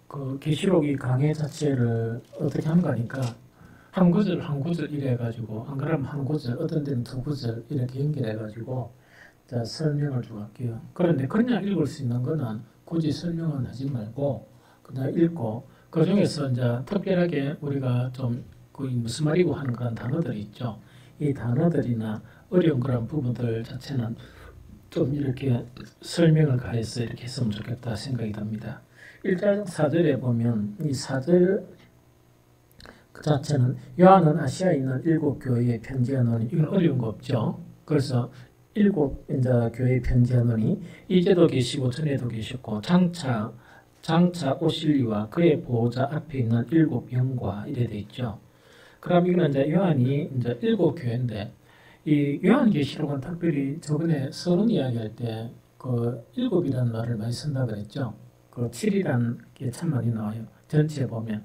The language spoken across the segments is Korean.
그 계시록이 강해 자체를 어떻게 한 거니까 한 구절 한 구절 이래 가지고 안 그러면 한 구절 어떤 데는 두 구절 이렇게 연결해 가지고 자 설명을 좀 할게요. 그런데 그냥 읽을 수 있는 거는 굳이 설명은 하지 말고 그냥 읽고 그 중에서 이제 특별하게 우리가 좀 그 무슨 말이고 하는 그런 단어들이 있죠. 이 단어들이나 어려운 그런 부분들 자체는 좀 이렇게 설명을 가해서 이렇게 했으면 좋겠다 생각이 듭니다. 1장 4절에 보면 이 4절 그 자체는 요한은 아시아에 있는 7교회에 편지하노니 이건 어려운 거 없죠. 그래서 7 이제 교회에 편지하노니 이제도 계시고 전에도 계셨고 장차 오실 이와 그의 보호자 앞에 있는 7영과 이래 돼 있죠. 그럼 이거는 이제 요한이 이제 7교회인데 이 요한계시록은 특별히 저번에 서론 이야기할 때 그 7이라는 말을 많이 쓴다 그랬죠. 그 7이라는 게 참 많이 나와요. 전체에 보면.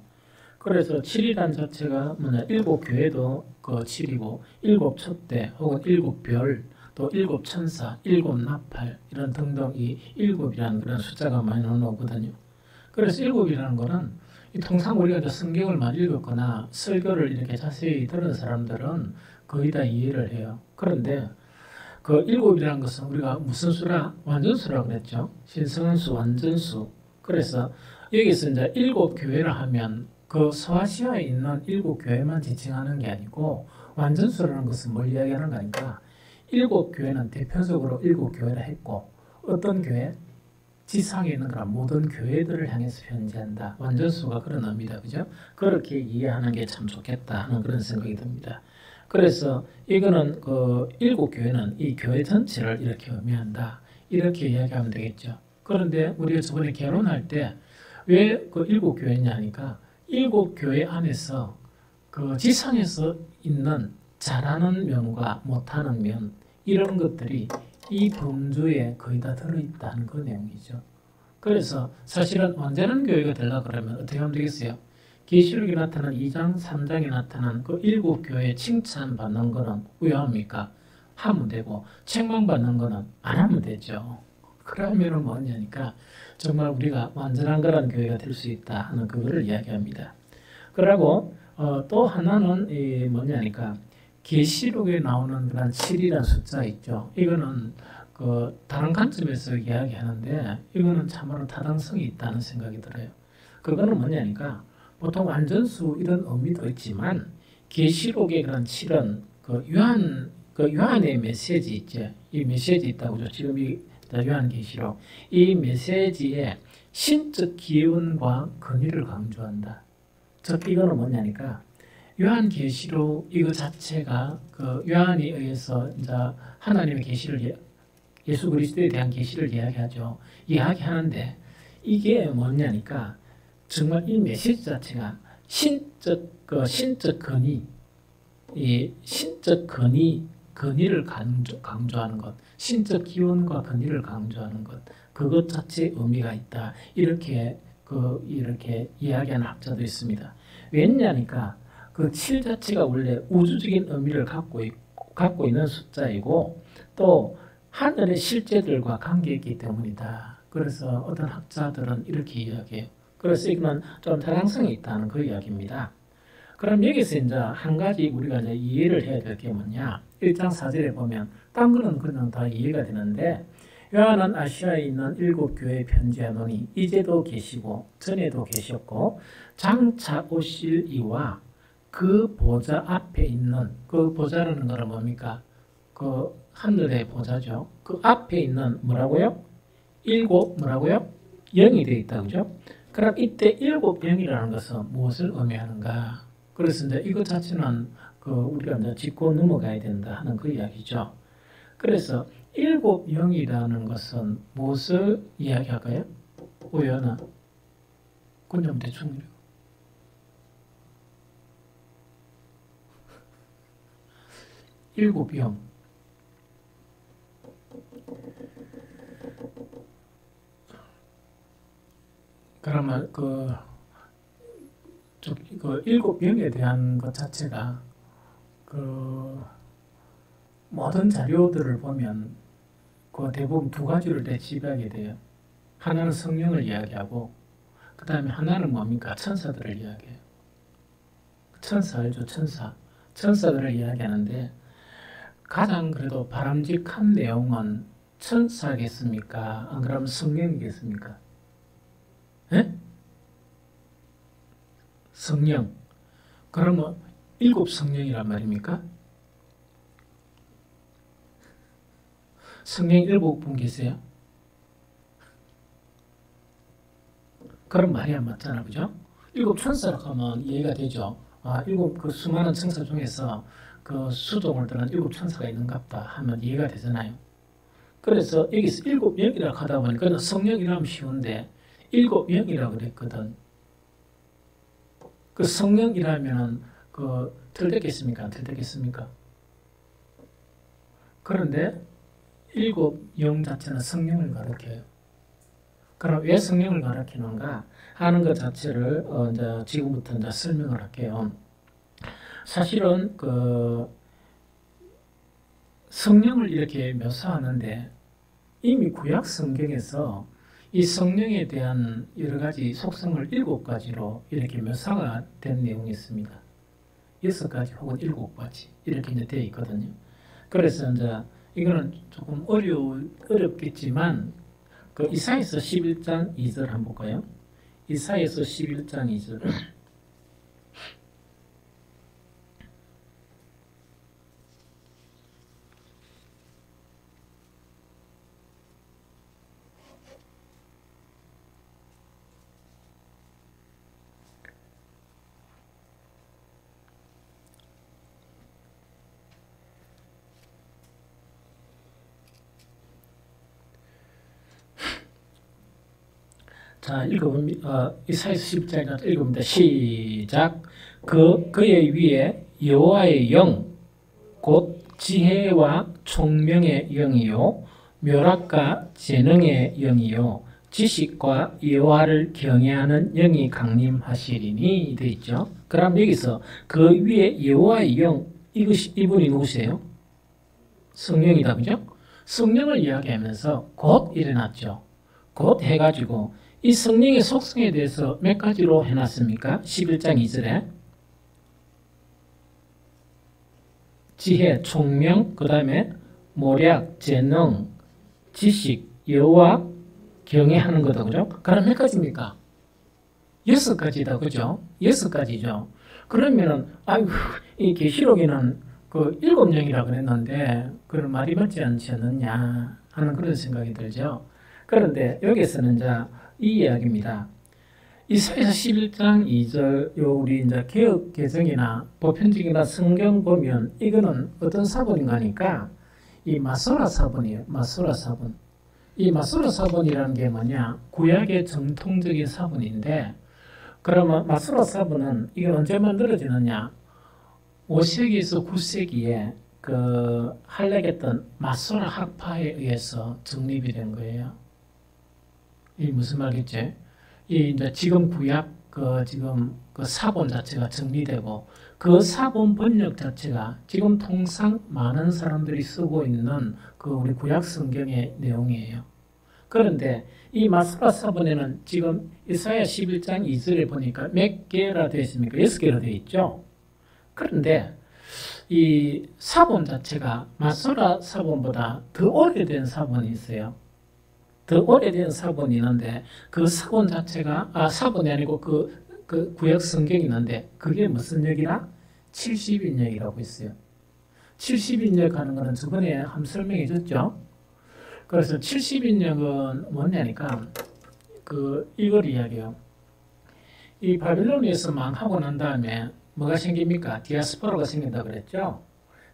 그래서 7이란 자체가 뭐냐 7교회도 그 7이고 7촛대 혹은 7별 또 7천사, 7나팔 이런 등등 이 7이라는 그런 숫자가 많이 나오거든요. 그래서 7이라는 거는 통상 우리가 이제 성경을 많이 읽었거나 설교를 이렇게 자세히 들은 사람들은 거의 다 이해를 해요. 그런데 그 7이라는 것은 우리가 무슨 수라? 완전수라고 그랬죠. 신성한수, 완전수. 그래서 여기서 이제 7교회라 하면 그 서아시아에 있는 7교회만 지칭하는 게 아니고 완전수라는 것은 뭘 이야기하는 거니까 7교회는 대표적으로 7교회라 했고 어떤 교회? 지상에 있는 그런 모든 교회들을 향해서 편지한다. 완전수가 그런 의미다. 그죠? 그렇게 이해하는 게 참 좋겠다 하는 그런 생각이 듭니다. 그래서 이거는 그 7교회는 이 교회 전체를 이렇게 의미한다. 이렇게 이야기하면 되겠죠. 그런데 우리가 저번에 결혼할 때 왜 그 7교회냐 하니까 7교회 안에서 그 지상에서 있는 잘하는 면과 못하는 면 이런 것들이 이 범주에 거의 다 들어있다는 그 내용이죠. 그래서 사실은 완전한 교회가 되려고 그러면 어떻게 하면 되겠어요? 계시록에 나타난 2장, 3장에 나타난 그 7교회에 칭찬받는 거는 왜 합니까? 하면 되고 책망받는 거는 안 하면 되죠. 그러면은 뭐냐니까 정말 우리가 완전한 그런 교회가 될 수 있다 하는 그거를 이야기합니다. 그리고 또 하나는 이 뭐냐니까 계시록에 나오는 그런 7이라는 숫자 있죠. 이거는 그 다른 관점에서 이야기하는데 이거는 참으로 타당성이 있다는 생각이 들어요. 그거는 뭐냐니까 보통 완전수 이런 의미도 있지만 계시록의 그런 7은 그 요한의 메시지 있죠. 이 메시지 있다고죠. 지금 이 요한계시록 이 메시지의 신적 기운과 근위를 강조한다. 즉 이거는 뭐냐니까 요한계시록 이거 자체가 그 요한에 의해서 이제 하나님의 계시를 예수 그리스도에 대한 계시를 이야기하죠. 이야기하는데 이게 뭐냐니까 정말 이 메시지 자체가 신적 근위, 이 신적 근위를 강조하는 것, 신적 기원과 근위를 강조하는 것, 그것 자체에 의미가 있다. 이렇게 이야기하는 학자도 있습니다. 왜냐니까 그 7 자체가 원래 우주적인 의미를 갖고 있는 숫자이고 또 하늘의 실제들과 관계있기 때문이다. 그래서 어떤 학자들은 이렇게 이야기해요. 그래서 이건 좀 타당성이 있다는 그 이야기입니다. 그럼 여기서 이제 한 가지 우리가 이제 이해를 해야 될 게 뭐냐? 1장 4절에 보면 딴 거는 그냥 다 이해가 되는데 요한은 아시아에 있는 7교회에 편지하노니 이제도 계시고 전에도 계셨고 장차 오실 이와 그 보좌 앞에 있는 그 보좌라는 것은 뭡니까? 그 하늘의 보좌죠. 그 앞에 있는 뭐라고요? 7 뭐라고요? 0이 되어 있다. 그죠? 그럼 이때 7영이라는 것은 무엇을 의미하는가? 그래서 이제 이것 자체는 그 우리가 이제 짚고 넘어가야 된다 하는 그 이야기죠. 그래서 7영이라는 것은 무엇을 이야기할까요? 오연아, 그냥 대충 7영. 그러면 그 7영에 대한 것 자체가 그 모든 자료들을 보면 그 대부분 두 가지를 지배하게 돼요. 하나는 성령을 이야기하고 그 다음에 하나는 뭡니까? 천사들을 이야기해요. 천사 알죠? 천사. 천사들을 이야기하는데 가장 그래도 바람직한 내용은 천사겠습니까? 안 그러면 성령이겠습니까? 예? 성령. 그러면 일곱 성령이란 말입니까? 성령 일곱 분 계세요? 그런 말이 안 맞잖아, 그죠? 일곱 천사라고 하면 이해가 되죠? 일곱 그 수많은 천사 중에서 그 수종을 드는 일곱 천사가 있는갑다 하면 이해가 되잖아요. 그래서 여기서 일곱 영이라고 하다 보니까 성령이라고 하면 쉬운데 일곱 영이라고 그랬거든. 그 성령이라면은 그 틀렸겠습니까? 안 틀렸겠습니까? 그런데 일곱 영 자체는 성령을 가리켜요. 그럼 왜 성령을 가리키는가 하는 것 자체를 이제 지금부터 이제 설명을 할게요. 사실은 그 성령을 이렇게 묘사하는데 이미 구약 성경에서 이 성령에 대한 여러 가지 속성을 일곱 가지로 이렇게 묘사가 된 내용이 있습니다. 6가지 혹은 7가지 이렇게 이제 되어 있거든요. 그래서 이제 이거는 조금 어렵겠지만 그 이사야서 11장 2절 한번 볼까요? 이사야서 11장 2절. 자, 읽어봅니다. 이사야서 11장 읽어봅니다. 시작. 그의 위에 여호와의 영, 곧 지혜와 총명의 영이요, 묘락과 재능의 영이요, 지식과 여호와를 경외하는 영이 강림하시리니 되어 있죠. 그럼 여기서 그 위에 여호와의 영, 이분이 누구세요? 성령이다, 그죠? 성령을 이야기하면서 곧 일어났죠. 곧 해가지고 이 성령의 속성에 대해서 몇 가지로 해놨습니까? 11장 2절에 지혜, 총명, 그 다음에 모략, 재능, 지식, 여호와 경외하는 거다, 그죠? 그럼 몇 가지입니까? 6가지다, 그죠? 6가지죠. 그러면은 이 계시록에는 그 7영이라 그랬는데 그런 말이 맞지 않지 않느냐 하는 그런 생각이 들죠. 그런데 여기서는 이제 이 이야기입니다. 이사야서 11장 2절 우리 이제 개역 개정이나 보편적이나 성경 보면 이거는 어떤 사본인가 하니까 이 마소라 사본이에요. 마소라 사본. 이 마소라 사본이라는 게 뭐냐? 구약의 정통적인 사본인데 그러면 마소라 사본은 이게 언제 만들어지느냐? 5세기에서 9세기에 그 활약했던 마소라 학파에 의해서 정립이 된 거예요. 이 무슨 말이겠지? 이 이제 지금 구약 지금 그 사본 자체가 정리되고 그 사본 번역 자체가 지금 통상 많은 사람들이 쓰고 있는 그 우리 구약 성경의 내용이에요. 그런데 이 마소라 사본에는 지금 이사야 11장 2절에 보니까 몇 개라 되어 있습니까? 6개로 되어 있죠. 그런데 이 사본 자체가 마소라 사본보다 더 오래된 사본이 있어요. 더 오래된 사본이 있는데 그 사본 자체가 사본이 아니고 그 구약 성경이 있는데 그게 무슨 역이라? 70인역이라고 있어요. 70인역 하는 거는 저번에 한번 설명해 줬죠. 그래서 70인역은 뭐냐니까 이걸 이야기해요. 이 바빌론에서 망하고 난 다음에 뭐가 생깁니까? 디아스포라가 생긴다 그랬죠.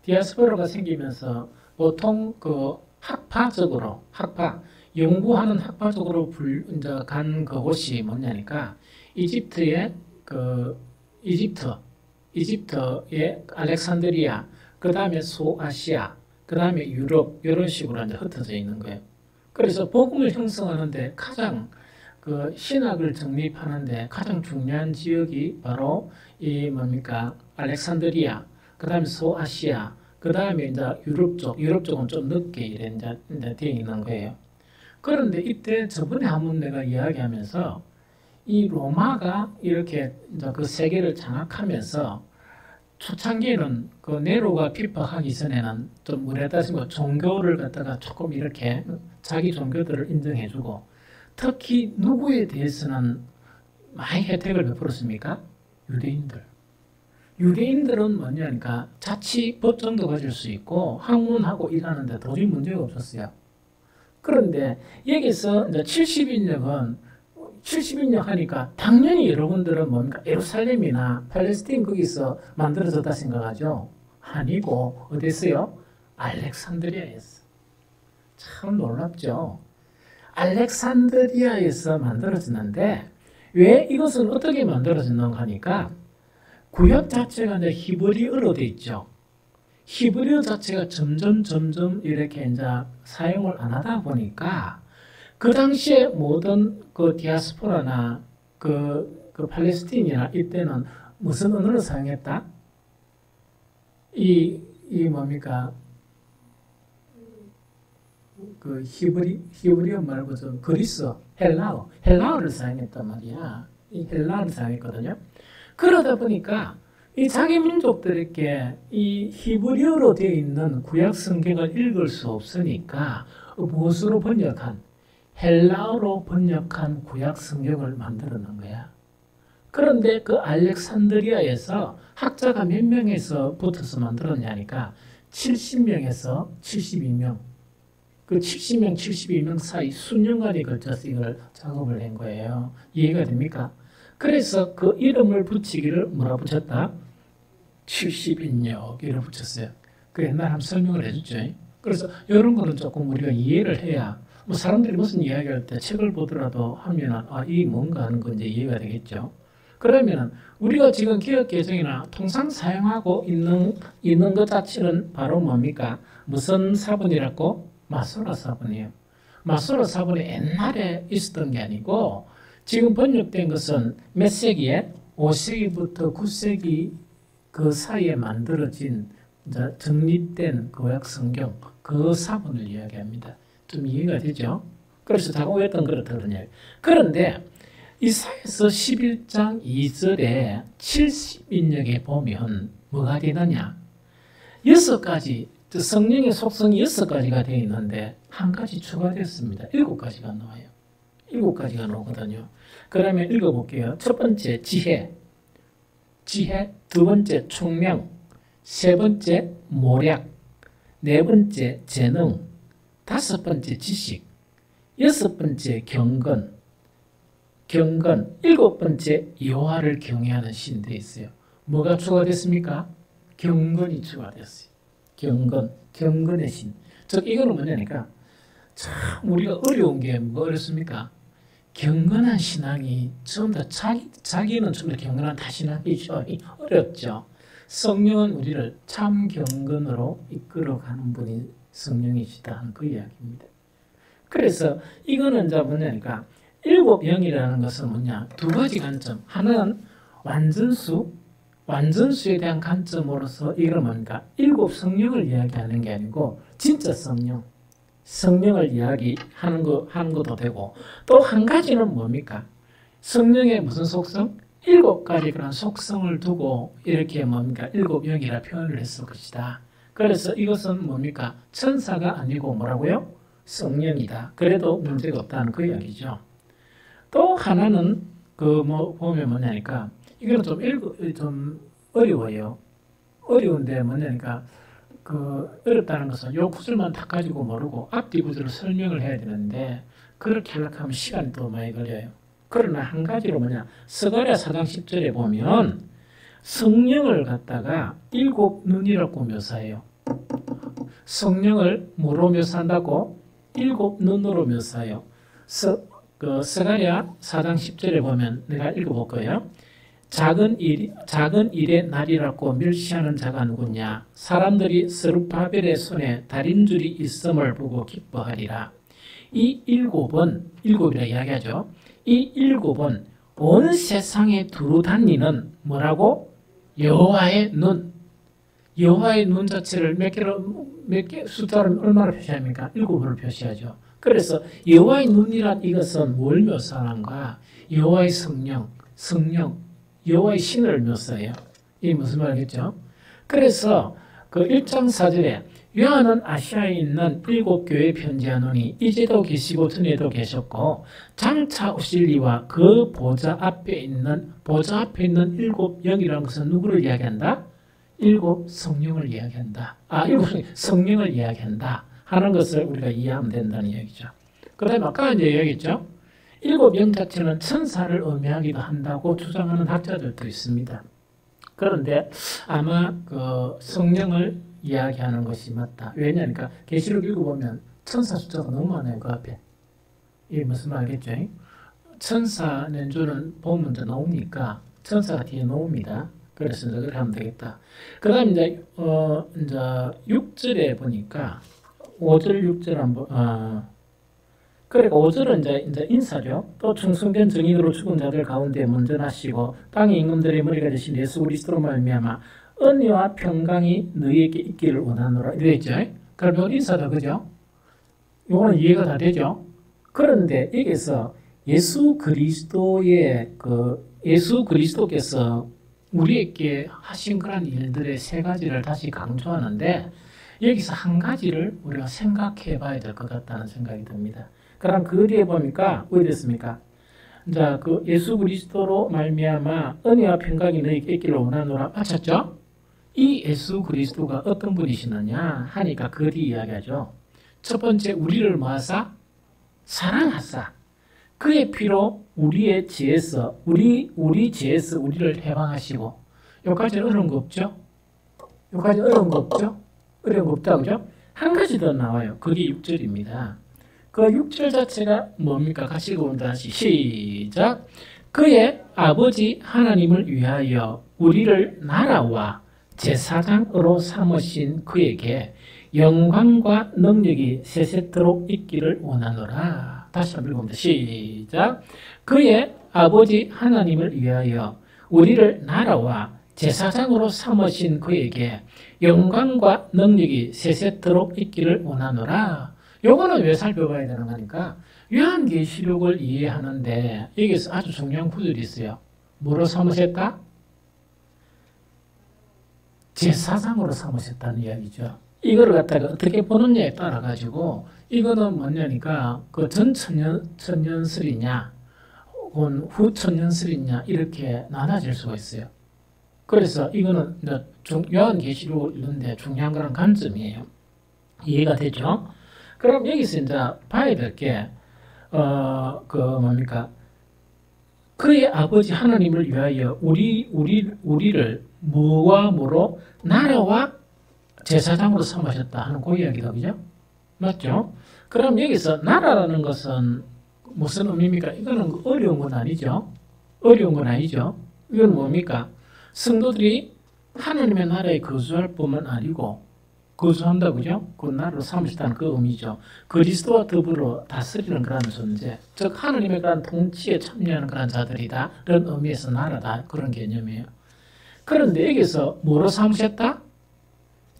디아스포라가 생기면서 보통 그 학파적으로 연구하는 학파적으로 이제 간 그곳이 뭐냐니까 이집트의 이집트의 알렉산드리아, 그 다음에 소아시아, 그 다음에 유럽 이런 식으로 이제 흩어져 있는 거예요. 그래서 복음을 형성하는데 가장 그 신학을 정립하는데 가장 중요한 지역이 바로 이 뭡니까 알렉산드리아, 그 다음에 소아시아, 그 다음에 이제 유럽 쪽은 좀 늦게 이제 되어 있는 거예요. 그런데 이때 저번에 한번 내가 이야기하면서 이 로마가 이렇게 이제 그 세계를 장악하면서 초창기에는 그 네로가 핍박하기 전에는 좀 우리가 종교를 갖다가 조금 이렇게 자기 종교들을 인정해주고 특히 누구에 대해서는 많이 혜택을 베풀었습니까? 유대인들. 유대인들은 뭐냐니까 자치 법정도 가질 수 있고 학문하고 일하는데 도저히 문제가 없었어요. 그런데 여기서 이제 70인역 하니까 당연히 여러분들은 뭡니까? 예루살렘이나 팔레스틴 거기서 만들어졌다 생각하죠? 아니고 어디서요? 알렉산드리아에서. 참 놀랍죠? 알렉산드리아에서 만들어졌는데 왜 이것은 어떻게 만들어졌는가 하니까 구약 자체가 이제 히브리어로 돼 있죠. 히브리어 자체가 점점 이렇게 이제 사용을 안 하다 보니까 그 당시에 모든 그 디아스포라나 그 팔레스틴이나 이때는 무슨 언어를 사용했다? 이 뭡니까? 그 히브리어 말고 저 그리스, 헬라어를 사용했단 말이야. 이 헬라어를 사용했거든요. 그러다 보니까 이 자기 민족들에게 이 히브리어로 되어 있는 구약 성경을 읽을 수 없으니까 무엇으로 번역한? 헬라어로 번역한 구약 성경을 만들어낸 거야. 그런데 그 알렉산드리아에서 학자가 몇 명에서 붙어서 만들었냐니까 70명에서 72명. 그 70명, 72명 사이 수년간에 걸쳐서 이걸 작업을 한 거예요. 이해가 됩니까? 그래서 그 이름을 붙이기를 뭐라 붙였다? 70인역이라고 붙였어요. 그 옛날 한번 설명을 해줬죠. 그래서 이런 거는 조금 우리가 이해를 해야 뭐 사람들이 무슨 이야기할 때 책을 보더라도 하면 이 뭔가 하는 건 이제 이해가 되겠죠. 그러면은 우리가 지금 기억 계정이나 통상 사용하고 있는 것 자체는 바로 뭡니까? 무슨 사본이라고? 마소라 사본이에요. 마소라 사본이 옛날에 있었던 게 아니고 지금 번역된 것은 몇 세기에? 5세기부터 9세기 그 사이에 만들어진 정립된 구약 성경 그 사본을 이야기합니다. 좀 이해가 되죠? 그래서 다고했던 그렇거든요. 그런데 이사야서 11장 2절에 70인역에 보면 뭐가 되느냐? 6가지 성령의 속성이 6가지가 되어 있는데 한 가지 추가됐습니다. 7가지가 나와요. 7가지가 나오거든요. 그러면 읽어볼게요. 첫 번째 지혜, 두 번째 총명, 세 번째 모략, 네 번째 재능, 다섯 번째 지식, 여섯 번째 경건, 일곱 번째 여호와를 경외하는 신 돼 있어요. 뭐가 추가됐습니까? 경건이 추가됐어요. 경건의 신. 즉 이거는 뭐냐니까 참 우리가 어려운 게 뭐가 어렵습니까? 경건한 신앙이 전부 다 자기는 전부 다 경건한 다 신앙이죠. 어렵죠. 성령은 우리를 참 경건으로 이끌어가는 분이 성령이시다 하는 그 이야기입니다. 그래서 이거는 이제 뭐냐니까 7영이라는 것은 뭐냐? 2가지 관점. 하나는 완전수에 대한 관점으로서 이걸 뭡니까? 7 성령을 이야기하는 게 아니고 진짜 성령을 이야기하는 것도 되고 또 한 가지는 뭡니까? 성령의 무슨 속성? 7가지 그런 속성을 두고 이렇게 뭡니까? 7영이라 표현을 했을 것이다. 그래서 이것은 뭡니까? 천사가 아니고 뭐라고요? 성령이다. 그래도 문제가 없다는 그 이야기죠. 또 하나는 보면 뭐냐니까 이거는 좀 어려워요. 어려운데 뭐냐니까 어렵다는 것은 요 구절만 다 가지고 모르고 앞뒤 구절을 설명을 해야 되는데 그렇게 하려고 하면 시간이 또 많이 걸려요. 그러나 한 가지로 스가랴 4장 10절에 보면 성령을 갖다가 7눈이라고 묘사해요. 성령을 뭐로 묘사한다고? 7눈으로 묘사해요. 스가랴 4장 10절에 보면 내가 읽어볼 거예요. 작은 일의 날이라고 멸시하는 자가 누구냐? 사람들이 스룹바벨의 손에 달인줄이 있음을 보고 기뻐하리라. 이 7이라 이야기하죠. 이 7은 온 세상에 두루 다니는 뭐라고? 여호와의 눈. 여호와의 눈 자체를 몇 개 숫자를 얼마나 표시합니까? 7을 표시하죠. 그래서 여호와의 눈이란 이것은 뭘 묘사하는가? 여호와의 성령, 여호와의 신을 묘사해요. 이게 무슨 말이겠죠? 그래서 그 1장 4절에 요한은 아시아에 있는 7교회에 편지하노니 이제도 계시고 전에도 계셨고 장차 오실 이와 그 보좌 앞에 있는 7영이라는 것은 누구를 이야기한다? 7 성령을 이야기한다. 7 성령을 이야기한다 하는 것을 우리가 이해하면 된다는 이야기죠. 그 다음에 아까 이제 이야기했죠. 7영 자체는 천사를 의미하기도 한다고 주장하는 학자들도 있습니다. 그런데 아마 그 성령을 이야기하는 것이 맞다. 왜냐니까 계시록 읽어보면 천사 숫자가 너무 많아요. 그 앞에. 이게 무슨 말이겠죠? 천사 낸주는 보면 더 나오니까 천사가 뒤에 나옵니다. 그래서 이제 그렇게 하면 되겠다. 그 다음 이제 6절에 보니까 5절 6절 한번 그러니까 5절은 이제 인사죠. 또 충성된 증인으로 죽은 자들 가운데 먼저 나시고 땅의 임금들의 머리가 되신 예수 그리스도로 말미암아 은혜와 평강이 너희에게 있기를 원하노라 이래 있죠. 그럼 이건 인사다, 그죠? 이거는 이해가 다 되죠. 그런데 여기서 예수 그리스도께서 우리에게 하신 그런 일들의 세 가지를 다시 강조하는데 여기서 한 가지를 우리가 생각해 봐야 될 것 같다는 생각이 듭니다. 그럼 그 뒤에 보니까 왜 됐습니까? 자, 그 예수 그리스도로 말미암아 은혜와 평강이 너희에게 있기를 원하노라 맞췄죠? 이 예수 그리스도가 어떤 분이시느냐 하니까 그 뒤 이야기하죠. 첫 번째 우리를 모아사 사랑하사 그의 피로 우리의 죄에서 우리 죄에서 우리를 해방하시고 여기까지 어려운 거 없죠? 여기까지 어려운 거 없죠? 어려운 거 없다 그죠? 한 가지 더 나와요. 그게 6절입니다. 그 6절 자체가 뭡니까? 같이 읽어본다. 다시 시작. 그의 아버지 하나님을 위하여 우리를 나라와 제사장으로 삼으신 그에게 영광과 능력이 세세토록 있기를 원하노라. 다시 한번 읽어봅니다. 시작. 그의 아버지 하나님을 위하여 우리를 나라와 제사장으로 삼으신 그에게 영광과 능력이 세세토록 있기를 원하노라. 요거는 왜 살펴봐야 되는 거니까 요한계시록을 이해하는데 여기서 아주 중요한 구절이 있어요. 뭐로 삼으셨다? 제사장으로 삼으셨다는 이야기죠. 이거를 갖다가 어떻게 보느냐에 따라 가지고 이거는 뭐냐니까 그 전천년설이냐 혹은 후천년설이냐 이렇게 나눠질 수가 있어요. 그래서 이거는 요한계시록을 읽는데 중요한 그런 관점이에요. 이해가 되죠? 그럼 여기서 이제 봐야 될 게 그의 아버지 하나님을 위하여 우리를 무와 무로 나라와 제사장으로 삼으셨다 하는 그 이야기다, 그죠? 맞죠? 그럼 여기서 나라라는 것은 무슨 의미입니까? 이거는 어려운 건 아니죠? 어려운 건 아니죠? 이건 뭡니까? 성도들이 하나님의 나라에 거주할 뿐만 아니고 거주한다, 그죠? 그 나라로 삼으셨다는 그 의미죠. 그리스도와 더불어 다스리는 그런 존재, 즉 하나님의 그런 통치에 참여하는 그런 자들이다. 이런 의미에서 나라다. 그런 개념이에요. 그런데 여기서 뭐로 삼으셨다?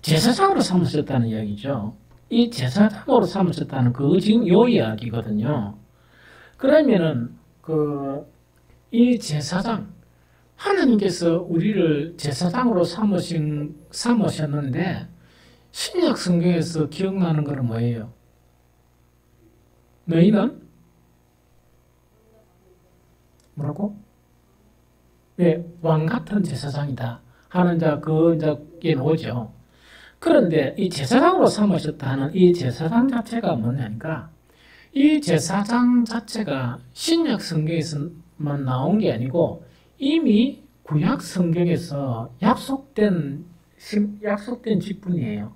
제사장으로 삼으셨다는 이야기죠. 이 제사장으로 삼으셨다는 그 지금 요 이야기거든요. 그러면은 이 제사장, 하나님께서 우리를 제사장으로 삼으셨는데 신약 성경에서 기억나는 것은 뭐예요? 너희는 뭐라고? 네, 왕 같은 제사장이다 하는 게 나오죠. 그런데 이 제사장으로 삼으셨다는 이 제사장 자체가 뭐냐니까 이 제사장 자체가 신약 성경에서만 나온 게 아니고 이미 구약 성경에서 약속된 직분이에요.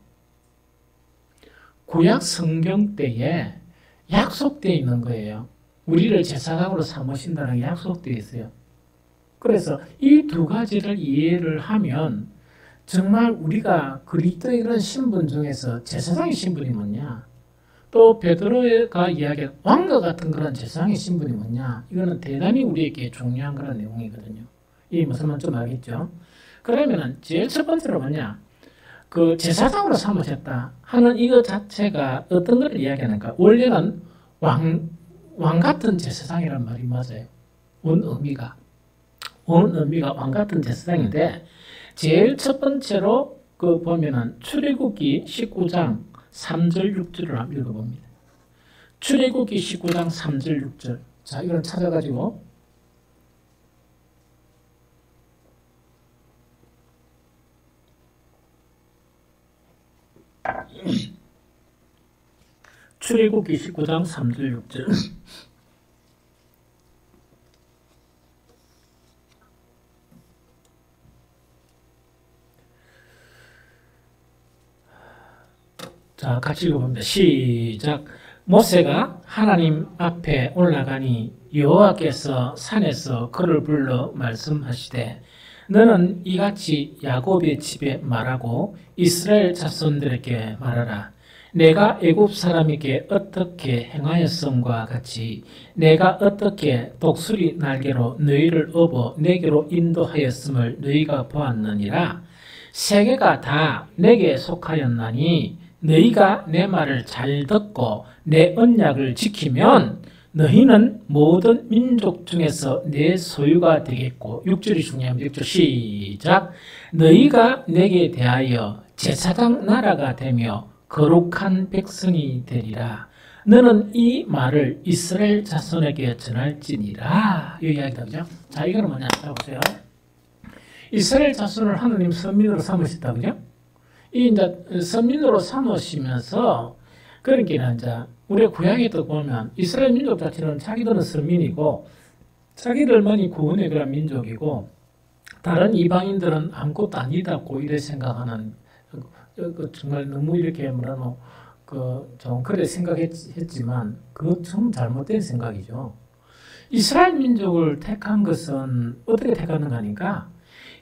구약 성경 때에 약속되어 있는 거예요. 우리를 제사장으로 삼으신다는 게 약속되어 있어요. 그래서 이 두 가지를 이해를 하면 정말 우리가 그리스도의 그런 신분 중에서 제사장의 신분이 뭐냐, 또 베드로가 이야기한 왕과 같은 그런 제사장의 신분이 뭐냐, 이거는 대단히 우리에게 중요한 그런 내용이거든요. 이 무슨 말인지 좀 알겠죠? 그러면은 제일 첫 번째로 뭐냐, 그 제사장으로 삼으셨다 하는 이거 자체가 어떤 걸 이야기하는가? 원래는 왕 같은 제사장이란 말이 맞아요. 의미가 왕 같은 제사장인데 제일 첫 번째로 그 보면은 출애굽기 19장 3절 6절을 한번 읽어봅니다. 출애굽기 19장 3절 6절. 자, 이걸 찾아가지고 출애굽기 19장 3절 6절. 자, 같이 읽어봅니다. 시작. 모세가 하나님 앞에 올라가니 여호와께서 산에서 그를 불러 말씀하시되 너는 이같이 야곱의 집에 말하고 이스라엘 자손들에게 말하라. 내가 애굽 사람에게 어떻게 행하였음과 같이 내가 어떻게 독수리 날개로 너희를 업어 내게로 인도하였음을 너희가 보았느니라. 세계가 다 내게 속하였나니 너희가 내 말을 잘 듣고 내 언약을 지키면 너희는 모든 민족 중에서 내 소유가 되겠고 6절이 중요합니다. 6절 시작. 너희가 내게 대하여 제사장 나라가 되며 거룩한 백성이 되리라. 너는 이 말을 이스라엘 자손에게 전할지니라. 이 이야기다. 그죠? 자, 이거는 뭐냐? 자, 보세요. 이스라엘 자손을 하느님 선민으로 삼으셨다. 그죠? 이 이제 선민으로 삼으시면서 그러니까 이제 우리 구약에도 보면 이스라엘 민족 자체는 자기들은 선민이고 자기들만이 구원의 그런 민족이고 다른 이방인들은 아무것도 아니다고 이래 생각하는 정말 너무 이렇게 뭐라노 좀 그래 생각했지만 그거 좀 잘못된 생각이죠. 이스라엘 민족을 택한 것은 어떻게 택하는가 하니까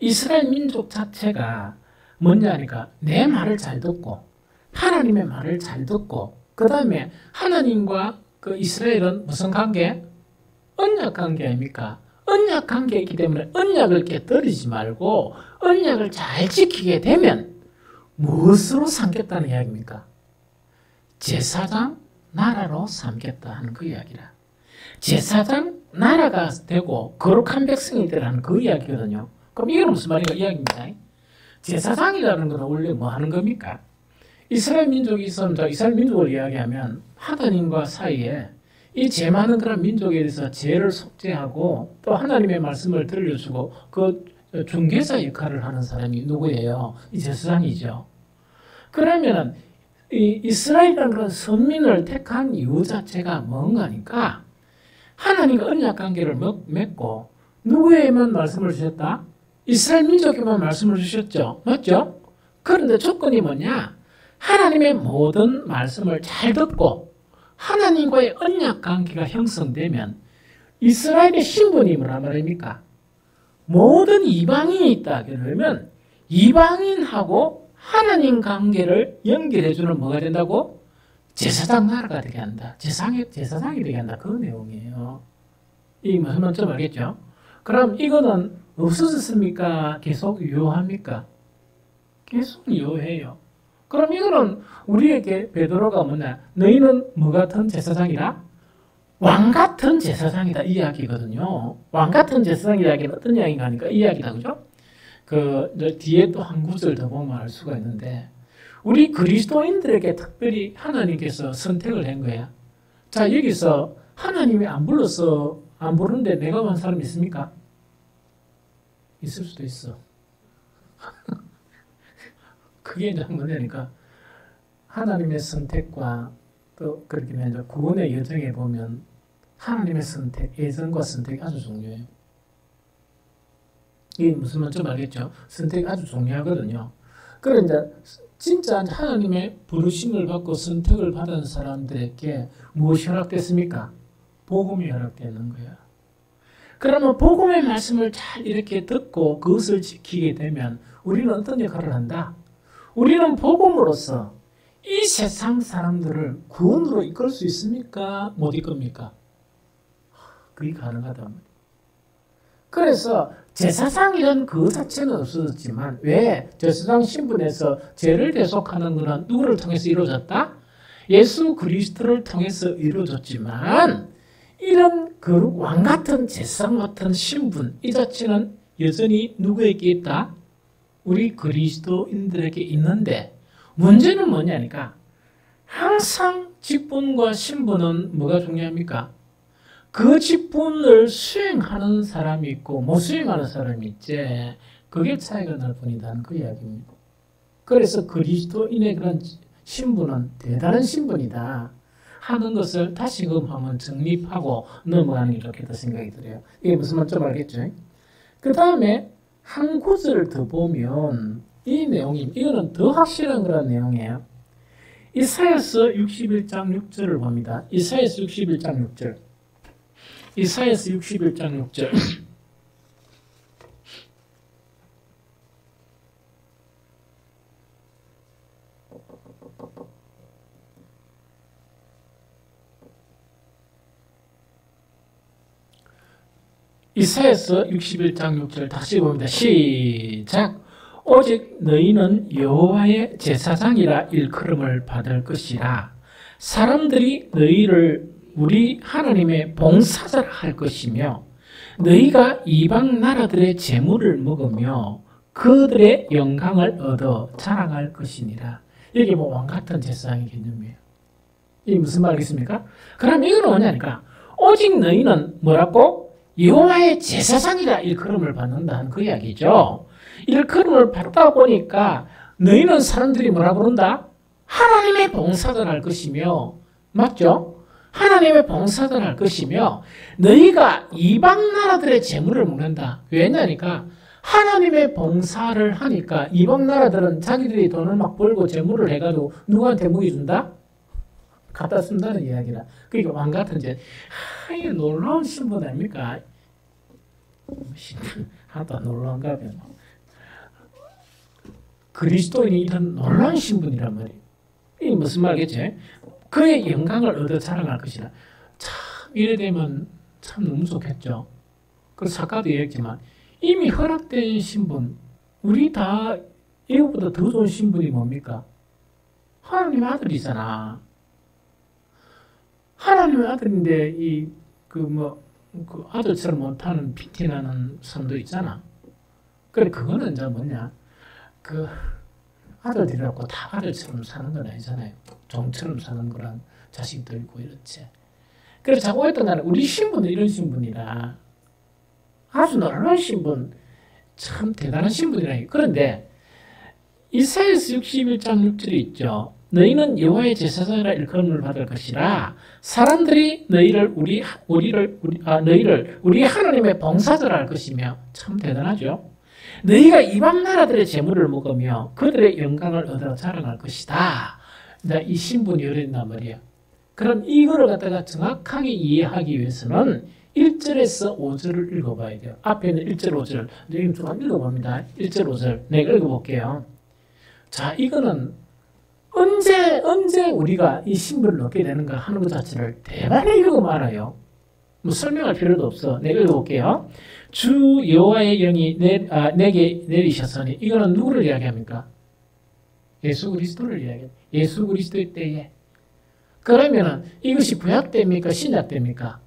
이스라엘 민족 자체가 뭐냐 하니까 내 말을 잘 듣고 하나님의 말을 잘 듣고 그 다음에 하나님과 그 이스라엘은 무슨 관계? 언약 관계 아닙니까? 언약 관계이기 때문에 언약을 깨뜨리지 말고 언약을 잘 지키게 되면 무엇으로 삼겠다는 이야기입니까? 제사장 나라로 삼겠다 하는 그 이야기라. 제사장 나라가 되고 거룩한 백성이 되라는 그 이야기거든요. 그럼 이게 무슨 말인가 이야기입니다. 제사장이라는 건 원래 뭐 하는 겁니까? 이스라엘 민족이 있으면 이스라엘 민족을 이야기하면 하나님과 사이에 이 죄 많은 그런 민족에 대해서 죄를 속죄하고 또 하나님의 말씀을 들려주고 그 중개자 역할을 하는 사람이 누구예요? 이 제사장이죠. 그러면 이 이스라엘이라는 그런 선민을 택한 이유 자체가 뭔가니까 하나님과 언약 관계를 맺고 누구에게만 말씀을 주셨다? 이스라엘 민족에만 말씀을 주셨죠. 맞죠? 그런데 조건이 뭐냐? 하나님의 모든 말씀을 잘 듣고 하나님과의 언약 관계가 형성되면 이스라엘의 신분이 뭐란 말입니까? 모든 이방인이 있다. 그러면 이방인하고 하나님 관계를 연결해주는 뭐가 된다고? 제사장 나라가 되게 한다. 제사장이 되게 한다. 그 내용이에요. 이 무슨 말인지 알겠죠? 그럼 이거는 없어졌습니까? 계속 유효합니까? 계속 유효해요. 그럼 이거는 우리에게 베드로가 뭐냐? 너희는 뭐 같은 제사장이라? 왕 같은 제사장이다 이 이야기거든요. 왕 같은 제사장 이야기는 어떤 이야기가 하니까 이 이야기다. 그죠? 뒤에 또 한 구절 더 보면 알 수가 있는데 우리 그리스도인들에게 특별히 하나님께서 선택을 한 거야. 자, 여기서 하나님이 안 부르는데 내가 온 사람 있습니까? 있을 수도 있어. 그게 이제 뭐냐니까 하나님의 선택과 또 그렇게 이제 구원의 여정에 보면 하나님의 선택, 예정과 선택이 아주 중요해요. 이게 무슨 말인지 알겠죠? 선택이 아주 중요하거든요. 그래 이제 진짜 하나님의 부르심을 받고 선택을 받은 사람들에게 무엇이 허락됐습니까? 복음이 허락되는 거야. 그러면 복음의 말씀을 잘 이렇게 듣고 그것을 지키게 되면 우리는 어떤 역할을 한다? 우리는 복음으로써 이 세상 사람들을 구원으로 이끌 수 있습니까? 못 이끕니까? 그게 가능하단 말이에요. 그래서 제사장이란 그 자체는 없어졌지만 왜 제사장 신분에서 죄를 대속하는 것은 누구를 통해서 이루어졌다? 예수 그리스도를 통해서 이루어졌지만 이런 그 왕 같은 제사장 같은 신분 이 자체는 여전히 누구에게 있다? 우리 그리스도인들에게 있는데 문제는 뭐냐니까 항상 직분과 신분은 뭐가 중요합니까? 그 직분을 수행하는 사람이 있고 못 수행하는 사람이 있지. 그게 차이가 날 뿐이다는 그 이야기입니다. 그래서 그리스도인의 그런 신분은 대단한 신분이다 하는 것을 다시금 한번 정립하고 넘어가는 게 좋겠다 생각이 들어요. 이게 무슨 말인지 좀 알겠죠? 그 다음에 한 구절을 더 보면 이 내용이 이거는 더 확실한 그런 내용이에요. 이사야서 61장 6절을 봅니다. 이사야서 61장 6절. 이사야서 61장 6절. 이사야서 61장 6절 다시 봅니다. 시작. 오직 너희는 여호와의 제사장이라 일컬음을 받을 것이라. 사람들이 너희를 우리 하나님의 봉사자라 할 것이며 너희가 이방 나라들의 재물을 먹으며 그들의 영광을 얻어 자랑할 것이니라. 이게 뭐 왕같은 제사장의 개념이에요. 이게 무슨 말이겠습니까? 그럼 이건 뭐냐니까 오직 너희는 뭐라고? 여호와의 제사장이라 일컬음을 받는다는 그 이야기죠. 일컬음을 받다 보니까 너희는 사람들이 뭐라 부른다? 하나님의 봉사자를 할 것이며 맞죠? 하나님의 봉사자를 할 것이며 너희가 이방 나라들의 재물을 먹는다. 왜냐니까 하나님의 봉사를 하니까 이방 나라들은 자기들이 돈을 막 벌고 재물을 해가지고 누구한테 먹여준다? 갖다 쓴다는 이야기라. 그러니까 왕 같은 제 이게 놀라운 신분 아닙니까? 하나도 안 놀라운가 봐요. 그리스도인이 이런 놀라운 신분이란 말이에요. 이게 무슨 말이겠지? 그의 영광을 얻어 자랑할 것이라. 참 이래 되면 참 너무 좋겠죠. 그래서 아까도 얘기했지만 이미 허락된 신분, 우리 다 이거보다 더 좋은 신분이 뭡니까? 하나님의 아들이잖아. 하나님의 아들인데 그 아들처럼 못하는 피티나는 사람도 있잖아. 그래 그거는 이제 뭐냐? 그 아들이라고 다 아들처럼 사는 건 아니잖아요. 종처럼 사는 거란 자식도 있고 이렇지. 그래서 자꾸 했던 나는 우리 신분은 이런 신분이라 아주 놀라운 신분, 참 대단한 신분이라. 그런데 이사야서 61장 6절이 있죠. 너희는 여호와의 제사장이라 일컬음을 받을 것이라. 사람들이 너희를 우리 하나님의 봉사자라 할 것이며 참 대단하죠. 너희가 이방 나라들의 재물을 먹으며 그들의 영광을 얻어 자랑할 것이다. 이 신분이 이랬단 말이에요. 그럼 이거를 갖다가 정확하게 이해하기 위해서는 1절에서 5절을 읽어봐야 돼요. 앞에 있는 1절, 5절. 지금 좀 읽어봅니다. 1절, 5절. 내가 읽어볼게요. 자, 이거는 언제 우리가 이 신분을 얻게 되는가 하는 것 자체를 대단히 읽으면 알아요. 뭐 설명할 필요도 없어. 내가 읽어볼게요. 주 여호와의 영이 내게 내리셨으니 이거는 누구를 이야기합니까? 예수 그리스도를 이야기해요. 예수 그리스도의 때에. 그러면은 이것이 구약 때입니까? 신약 때입니까?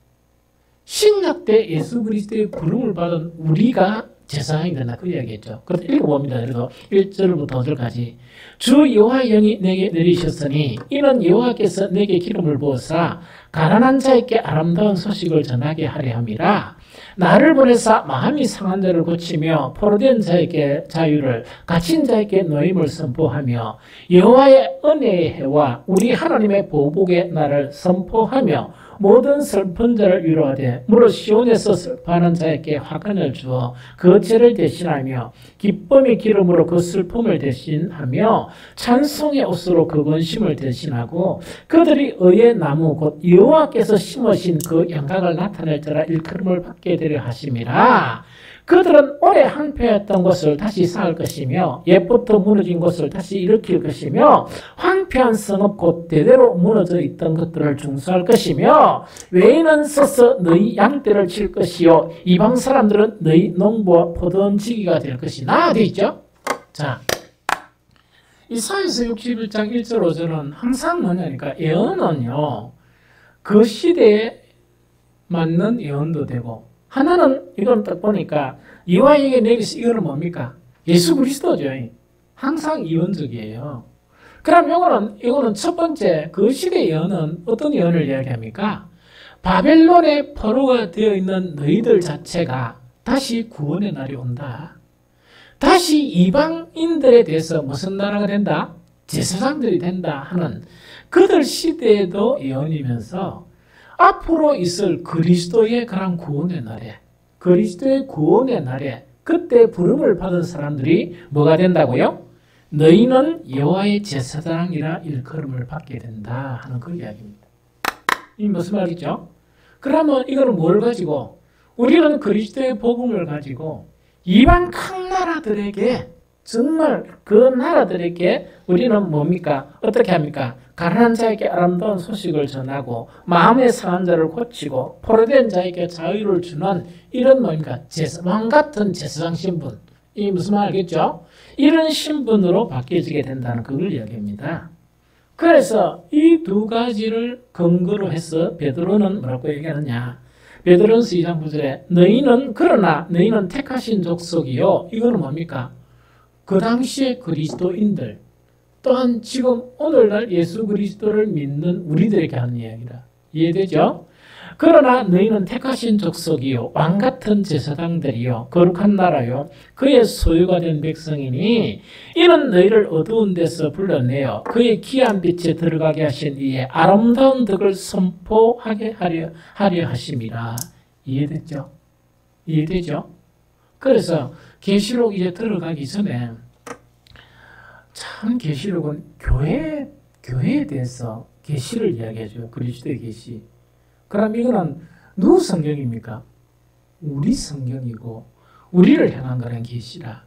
신약 때 예수 그리스도의 부름을 받은 우리가 제사장이 된다. 그 이야기했죠. 그래서 읽어봅니다. 그래서 1절부터 5절까지. 주 여호와의 영이 내게 내리셨으니 이는 여호와께서 내게 기름을 부어사 가난한 자에게 아름다운 소식을 전하게 하려 함이라. 나를 보내사 마음이 상한 자를 고치며 포로된 자에게 자유를, 갇힌 자에게 노임을 선포하며 여호와의 은혜의 해와 우리 하나님의 보복의 날을 선포하며 모든 슬픈 자를 위로하되 무릇 시온에서 슬퍼하는 자에게 화관을 주어 그 죄를 대신하며 기쁨의 기름으로 그 슬픔을 대신하며 찬송의 옷으로 그 근심을 대신하고 그들이 의의 나무 곧 여호와께서 심으신 그 영광을 나타낼 자라 일컬음을 받게 되려 하심이라. 그들은 오래 황폐했던 것을 다시 쌓을 것이며 옛부터 무너진 것을 다시 일으킬 것이며 황폐한 성읍 곧 대대로 무너져 있던 것들을 중수할 것이며 외인은 서서 너희 양떼를 칠 것이요 이방 사람들은 너희 농부와 포도원지기가 될 것이나. 돼 있죠? 자, 이사야서 61장 1절 5절은 항상 뭐냐니까 예언은요. 그 시대에 맞는 예언도 되고 하나는 이건 딱 보니까 이와에게 내리시 이거는 뭡니까? 예수 그리스도죠. 항상 예언적이에요. 그럼 이거는 첫 번째 그 시대 예언은 어떤 예언을 이야기합니까? 바벨론의 포로가 되어 있는 너희들 자체가 다시 구원의 날이 온다. 다시 이방인들에 대해서 무슨 나라가 된다? 제사장들이 된다 하는 그들 시대에도 예언이면서 앞으로 있을 그리스도의 그런 구원의 날에 그리스도의 구원의 날에 그때 부름을 받은 사람들이 뭐가 된다고요? 너희는 여호와의 제사장이라 일컬음을 받게 된다 하는 그 이야기입니다. 이 무슨 말이죠? 그러면 이거는 뭘 가지고 우리는 그리스도의 복음을 가지고 이방 각 나라들에게 정말 그 나라들에게 우리는 뭡니까? 어떻게 합니까? 가난한 자에게 아름다운 소식을 전하고 마음의 상한 자를 고치고 포로된 자에게 자유를 주는 이런 뭡니까? 왕 같은 제사장 신분. 이 무슨 말 알겠죠? 이런 신분으로 바뀌어지게 된다는 그걸 이야기합니다. 그래서 이 두 가지를 근거로 해서 베드로는 뭐라고 얘기하느냐? 베드로전서 2장 9절에 그러나 너희는 택하신 족속이요. 이거는 뭡니까? 그 당시의 그리스도인들 또한 지금 오늘날 예수 그리스도를 믿는 우리들에게 하는 이야기다. 이해되죠? 그러나 너희는 택하신 족속이요 왕같은 제사장들이요 거룩한 나라요 그의 소유가 된 백성이니 이는 너희를 어두운 데서 불러내어 그의 귀한 빛에 들어가게 하신 이의 아름다운 덕을 선포하게 하려 하심이라. 이해됐죠? 이해되죠? 그래서 계시록 이제 들어가기 전에 참 계시록은 교회에 대해서 계시를 이야기해줘요. 그리스도의 계시. 그럼 이거는 누구 성경입니까? 우리 성경이고 우리를 향한 그런 계시라.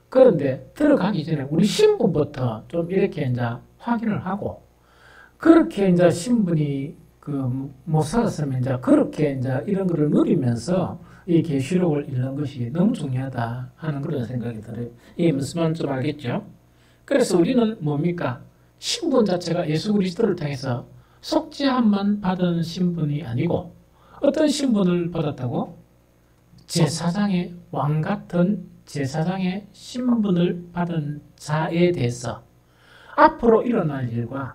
그런데 들어가기 전에 우리 신분부터 좀 이렇게 이제 확인을 하고 그렇게 이제 신분이 못 살았으면 이제 그렇게 이제 이런 거를 누리면서 이 계시록을 읽는 것이 너무 중요하다 하는 그런 생각이 들어요. 이게 무슨 말인지 좀 알겠죠? 그래서 우리는 뭡니까? 신분 자체가 예수 그리스도를 통해서 속죄함만 받은 신분이 아니고 어떤 신분을 받았다고? 제사장의 왕 같은 제사장의 신분을 받은 자에 대해서 앞으로 일어날 일과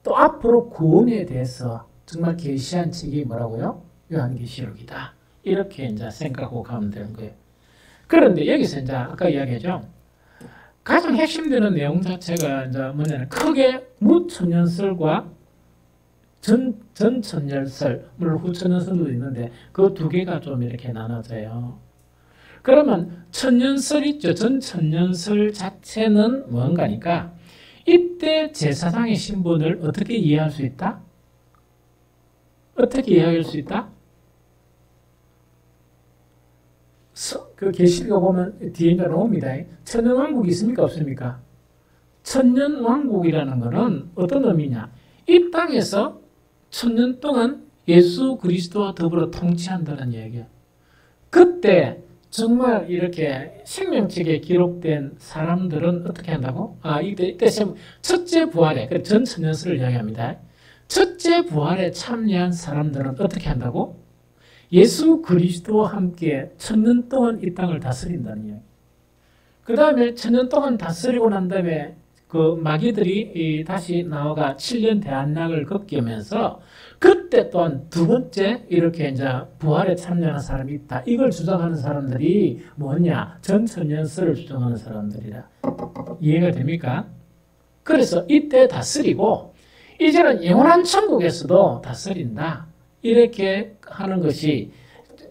또 앞으로 구원에 대해서 정말 계시한 책이 뭐라고요? 요한계시록이다. 이렇게 이제 생각하고 가면 되는 거예요. 그런데 여기서 이제 아까 이야기했죠. 가장 핵심되는 내용 자체가 이제 뭐냐면 크게 무천년설과 전천년설, 물론 후천년설도 있는데 그 두 개가 좀 이렇게 나눠져요. 그러면 천년설 있죠. 전천년설 자체는 뭔가니까 이때 제사장의 신분을 어떻게 이해할 수 있다? 어떻게 이해할 수 있다? 그 계시록 보면 뒤에 이제 나옵니다. 천년왕국이 있습니까? 없습니까? 천년왕국이라는 것은 어떤 의미냐? 이 땅에서 천년 동안 예수 그리스도와 더불어 통치한다는 얘기야. 그때 정말 이렇게 생명책에 기록된 사람들은 어떻게 한다고? 이때 첫째 부활에, 전천년설을 이야기합니다. 첫째 부활에 참여한 사람들은 어떻게 한다고? 예수 그리스도와 함께 천년 동안 이 땅을 다스린다는 이야기. 그 다음에 천년 동안 다스리고 난 다음에 그 마귀들이 다시 나와가 7년 대환락을 겪으면서 그때 또한 두 번째 이렇게 이제 부활에 참여하는 사람이 있다. 이걸 주장하는 사람들이 뭐냐? 전천년설을 주장하는 사람들이라. 이해가 됩니까? 그래서 이때 다스리고 이제는 영원한 천국에서도 다스린다. 이렇게 하는 것이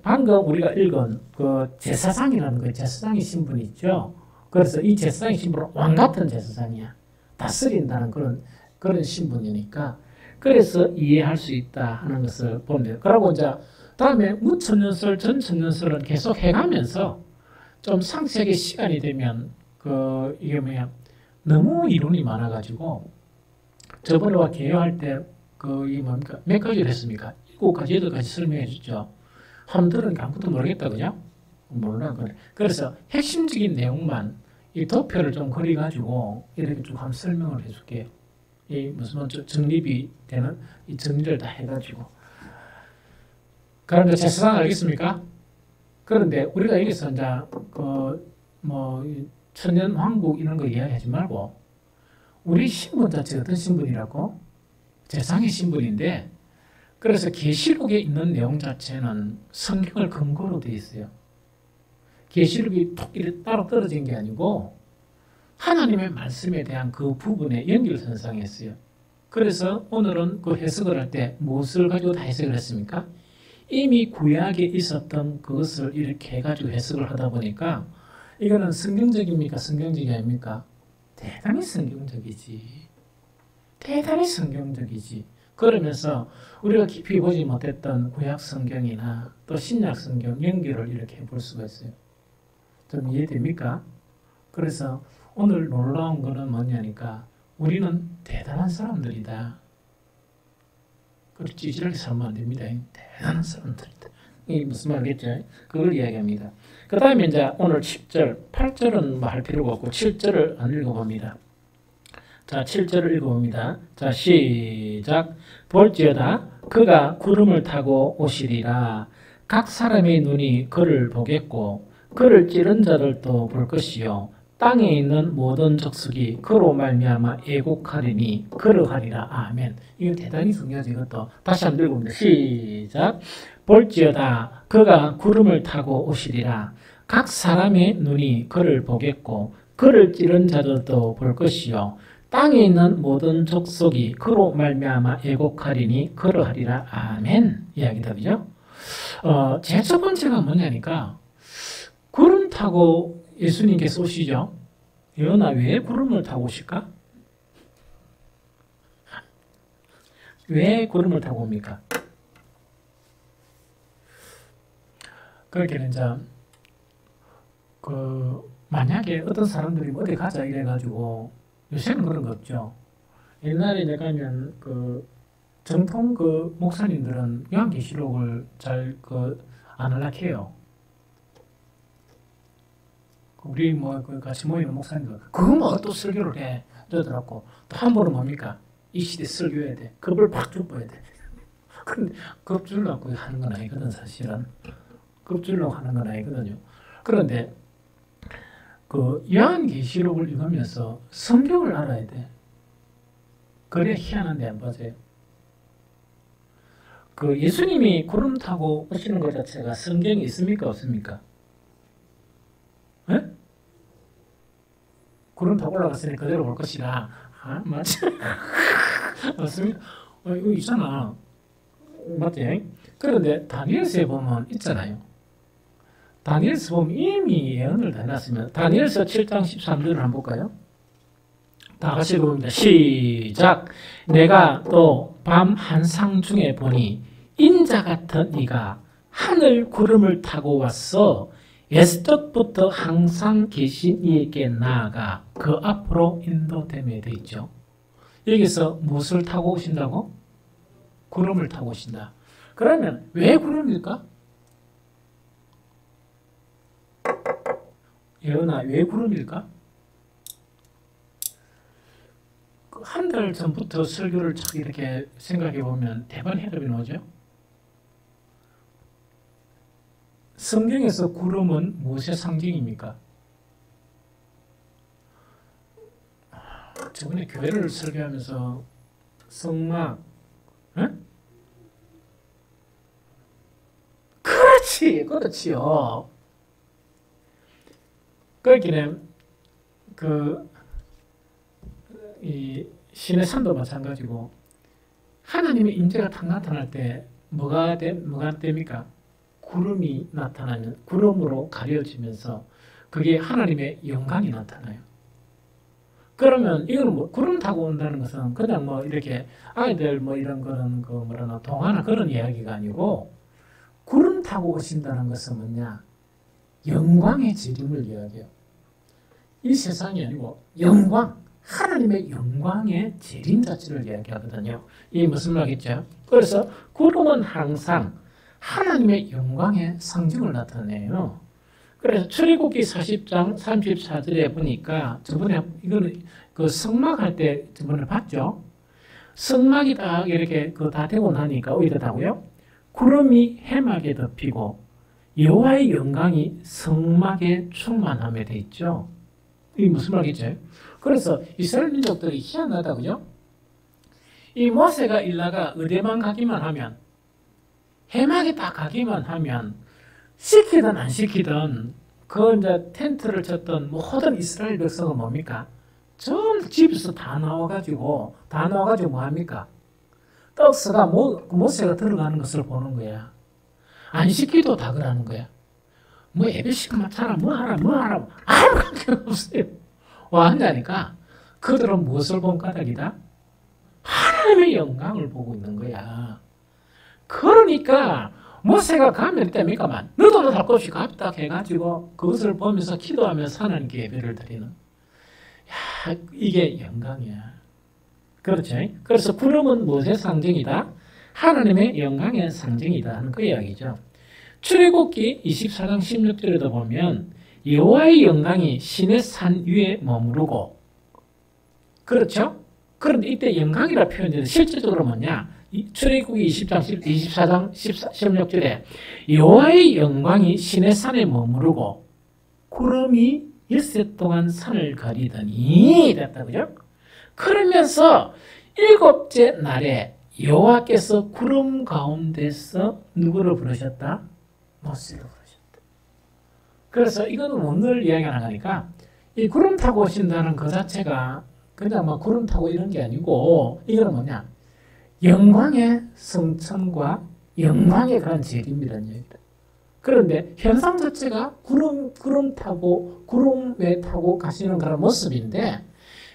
방금 우리가 읽은 그 제사장이라는 그 제사장의 신분이 있죠. 그래서 이 제사장의 신분은 왕 같은 제사장이야. 다스린다는 그런 신분이니까 그래서 이해할 수 있다 하는 것을 보면 돼요. 그러고 이제 다음에 무천년설, 전천년설은 계속 해가면서 좀 상세하게 시간이 되면 이게 뭐야 너무 이론이 많아가지고 저번에 와 개요할 때 이 뭡니까 몇 가지를 했습니까? 7가지, 8가지 설명해 줬죠. 한번 들으니까 아무것도 모르겠다 그죠? 몰라 그래. 그래서 핵심적인 내용만 이 도표를 좀 그려가지고 이렇게 쭉 한번 설명을 해줄게요. 이 무슨 정립이 되는 이 정리를 다 해가지고. 그런데 제 세상 알겠습니까? 그런데 우리가 여기서 이제 그뭐 천년 왕국 이런 거 이야기하지 말고 우리 신분 자체 어떤 신분이라고? 재상의 신분인데 그래서 계시록에 있는 내용 자체는 성경을 근거로 되어 있어요. 계시록이 톡 이렇게 따로 떨어진 게 아니고 하나님의 말씀에 대한 그 부분에 연결선상했어요. 그래서 오늘은 그 해석을 할 때 무엇을 가지고 다 해석을 했습니까? 이미 구약에 있었던 그것을 이렇게 해가지고 해석을 하다 보니까 이거는 성경적입니까? 성경적이 아닙니까? 대단히 성경적이지. 대단히 성경적이지. 그러면서 우리가 깊이 보지 못했던 구약 성경이나 또 신약 성경 연결을 이렇게 해볼 수가 있어요. 좀 이해됩니까? 그래서 오늘 놀라운 거는 뭐냐니까 우리는 대단한 사람들이다. 그렇게 찌질하게 살면 안 됩니다. 대단한 사람들이다. 이게 무슨 말이겠죠? 그걸 이야기합니다. 그 다음에 이제 오늘 10절, 8절은 뭐 할 필요가 없고 7절을 안 읽어봅니다. 자, 7절을 읽어봅니다. 자, 시작. 볼지어다 그가 구름을 타고 오시리라. 각 사람의 눈이 그를 보겠고 그를 찌른 자들도 볼 것이요. 땅에 있는 모든 족속이 그로 말미암아 애곡하리니 그러하리라. 아멘. 이거 대단히 중요하죠. 이것도 다시 한번 읽어봅니다. 시작. 볼지어다 그가 구름을 타고 오시리라. 각 사람의 눈이 그를 보겠고 그를 찌른 자들도 볼 것이요. 땅에 있는 모든 족속이 그로 말미암아 애곡하리니 그러하리라. 아멘. 이야기 답이죠. 제 첫 번째가 뭐냐니까 구름 타고 예수님께서 오시죠. 예언아 왜 구름을 타고 오실까? 왜 구름을 타고 옵니까? 그렇게 이제 만약에 어떤 사람들이 어디 가자 이래가지고 요새는 그런 거 없죠. 옛날에 내가 가면 정통 목사님들은 요한계시록을 잘 안 할락해요. 우리 같이 모이는 목사님들 그거 뭐 또 설교를 해 그러더라고. 또 한 번은 뭡니까? 이 시대 설교해야 돼. 겁을 팍 줘봐야 돼. 근데 겁 주려고 하는 건 아니거든. 사실은 겁 주려고 하는 건 아니거든요. 그런데 요한계시록을 읽으면서 성경을 알아야 돼. 그래 희한한 데 안 빠져요. 예수님이 구름 타고 오시는 것 자체가 성경에 있습니까? 없습니까? 에? 구름 타고 올라갔으니 그대로 올 것이라. 맞지? 맞습니까? 이거 있잖아. 맞지? 그런데 다니엘서에 보면 있잖아요. 다니엘서 보면 이미 예언을 다 해놨으면 다니엘서 7장 13절을 한번 볼까요? 다 같이 읽어봅니다. 시작. 내가 또 밤 한상 중에 보니 인자 같은 이가 하늘 구름을 타고 왔어 옛적부터 항상 계신 이에게 나아가 그 앞으로 인도됨에 되어 있죠. 여기서 무엇을 타고 오신다고? 구름을 타고 오신다. 그러면 왜 구름일까? 예언아 왜 구름일까? 한 달 전부터 설교를 쫙 이렇게 생각해 보면 대박 해답이 나오죠. 성경에서 구름은 무엇의 상징입니까? 저번에 교회를 설교하면서 성막, 응? 그렇지요. 그렇기는 이 신의 산도 마찬가지고 하나님의 임재가 탁 나타날 때 뭐가 됩니까? 구름이 나타나면 구름으로 가려지면서 그게 하나님의 영광이 나타나요. 그러면 이거는 구름 타고 온다는 것은 그냥 이렇게 아이들 이런 거는 동화나 그런 이야기가 아니고 구름 타고 오신다는 것은 뭐냐? 영광의 재림을 이야기해요. 이 세상이 아니고 영광, 하나님의 영광의 재림 자체를 이야기하거든요. 이게 무슨 말이겠죠? 그래서 구름은 항상 하나님의 영광의 상징을 나타내요. 그래서 출애굽기 40장 34절에 보니까 저번에 이거는 그 성막할 때 저번에 봤죠? 성막이 딱 이렇게 그 다 되고 나니까 어디다고요? 구름이 해막에 덮이고 여호와의 영광이 성막에 충만함에 돼 있죠. 이게 무슨 말이죠? 그래서 이스라엘 민족들이 희한하다고요? 이 모세가 일나가 의대만 가기만 하면 해막에 딱 가기만 하면 시키든 안 시키든 그 이제 텐트를 쳤던 모든 이스라엘 백성은 뭡니까? 전 집에서 다 나와가지고 뭐 합니까? 떡서가 모세가 들어가는 것을 보는 거야. 안 시키도 다 그러는 거야. 뭐 예배식 맡아라, 뭐 하라, 아무 관계 없어요. 완자니까 그들은 무엇을 본 까닭이다? 하나님의 영광을 보고 있는 거야. 그러니까 모세가 가면 됩니까만 너도 할 것 없이 갑다 해가지고 그것을 보면서 기도하면서 하나님께 예배를 드리는. 야, 이게 영광이야. 그렇죠? 그래서 구름은 무엇의 상징이다? 하나님의 영광의 상징이다 하는 그 이야기죠. 출애굽기 24장 16절에도 보면 여호와의 영광이 신의 산 위에 머무르고, 그렇죠? 그런데 이때 영광이라 표현되는 실질적으로 뭐냐? 출애굽기 24장 16절에 여호와의 영광이 신의 산에 머무르고 구름이 엿새 동안 산을 가리더니 됐다고요? 그러면서 일곱째 날에 여호와께서 구름 가운데서 누구를 부르셨다? 모세를 부르셨다. 그래서 이거는 오늘 이야기가 나가니까 이 구름 타고 오신다는 그 자체가 그냥 뭐 구름 타고 이런 게 아니고 이거는 뭐냐? 영광의 성천과 영광의 그런 재림이라는 얘기다. 그런데 현상 자체가 구름 타고 구름에 타고 가시는 그런 모습인데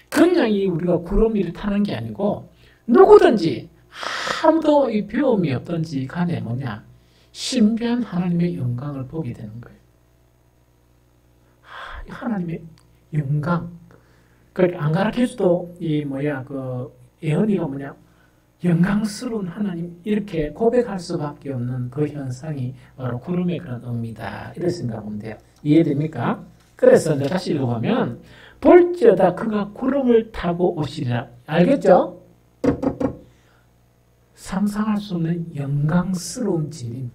그냥 우리가 구름을 타는 게 아니고 누구든지 아무도 이 배움이 없든지 간에 뭐냐? 신비한 하나님의 영광을 보게 되는 거예요. 하나님의 영광. 그렇게 안 가르쳐줘도 그 예언이가 뭐냐? 영광스러운 하나님 이렇게 고백할 수밖에 없는 그 현상이 바로 구름의 그런 의미다. 이렇게 생각하면 돼요. 이해됩니까? 그래서 이제 다시 읽어보면 볼지어다 그가 구름을 타고 오시리라. 알겠죠? 상상할 수 없는 영광스러운 재림.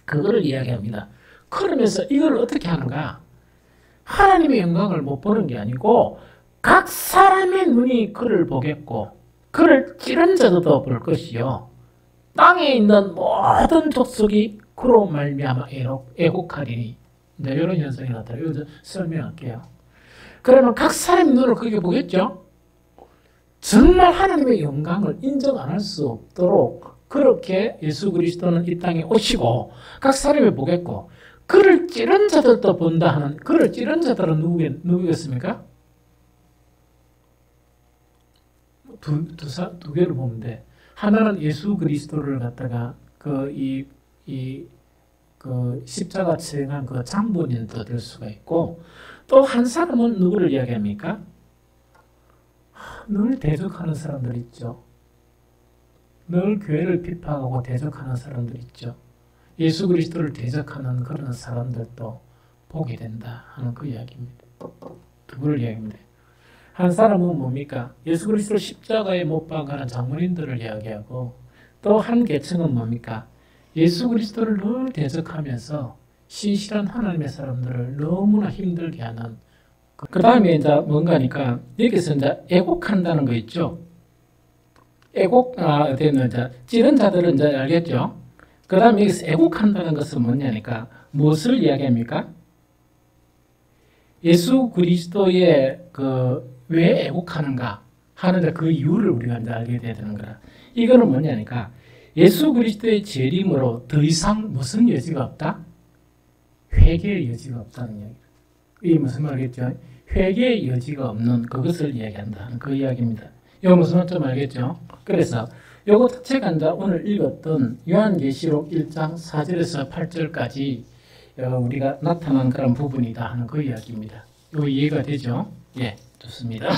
그거를 이야기합니다. 그러면서 이걸 어떻게 하는가? 하나님의 영광을 못 보는 게 아니고 각 사람의 눈이 그를 보겠고 그를 찌른 자들도 볼 것이요 땅에 있는 모든 족속이 그로 말미암아 애곡하리니. 네, 이런 현상이 나타나요. 이거 설명할게요. 그러면 각 사람의 눈을 그게 보겠죠? 정말 하나님의 영광을 인정 안 할 수 없도록 그렇게 예수 그리스도는 이 땅에 오시고 각 사람이 보겠고 그를 찌른 자들도 본다 하는, 그를 찌른 자들은 누구겠습니까? 두 개를 보면 돼. 하나는 예수 그리스도를 갖다가 그 십자가 처형한 그 장본인도 될 수가 있고 또 한 사람은 누구를 이야기합니까? 늘 대적하는 사람들 있죠. 늘 교회를 비판하고 대적하는 사람들 있죠. 예수 그리스도를 대적하는 그런 사람들도 보게 된다 하는 그 이야기입니다. 누구를 이야기합니다. 한 사람은 뭡니까? 예수 그리스도를 십자가에 못 박아는 장본인들을 이야기하고 또 한 계층은 뭡니까? 예수 그리스도를 늘 대적하면서 신실한 하나님의 사람들을 너무나 힘들게 하는 그 다음에 이제 뭔가니까 여기서 이제 애곡한다는 거 있죠. 되는 이제 찌른 자들은 이제 알겠죠. 그 다음에 여기서 애곡한다는 것은 뭐냐니까 무엇을 이야기합니까? 예수 그리스도의 왜 애곡하는가 하는데 그 이유를 우리가 이제 알게 돼야 되는 거라. 이거는 뭐냐니까 예수 그리스도의 재림으로 더 이상 무슨 여지가 없다? 회개의 여지가 없다는 이야기. 이게 무슨 말이겠죠? 회개의 여지가 없는 그것을 이야기한다는 그 이야기입니다. 이거 무슨 말인지 알겠죠? 그래서 요거 자체가 이제 오늘 읽었던 요한계시록 1장 4절에서 8절까지 우리가 나타난 그런 부분이다 하는 그 이야기입니다. 이거 이해가 되죠? 예, 좋습니다.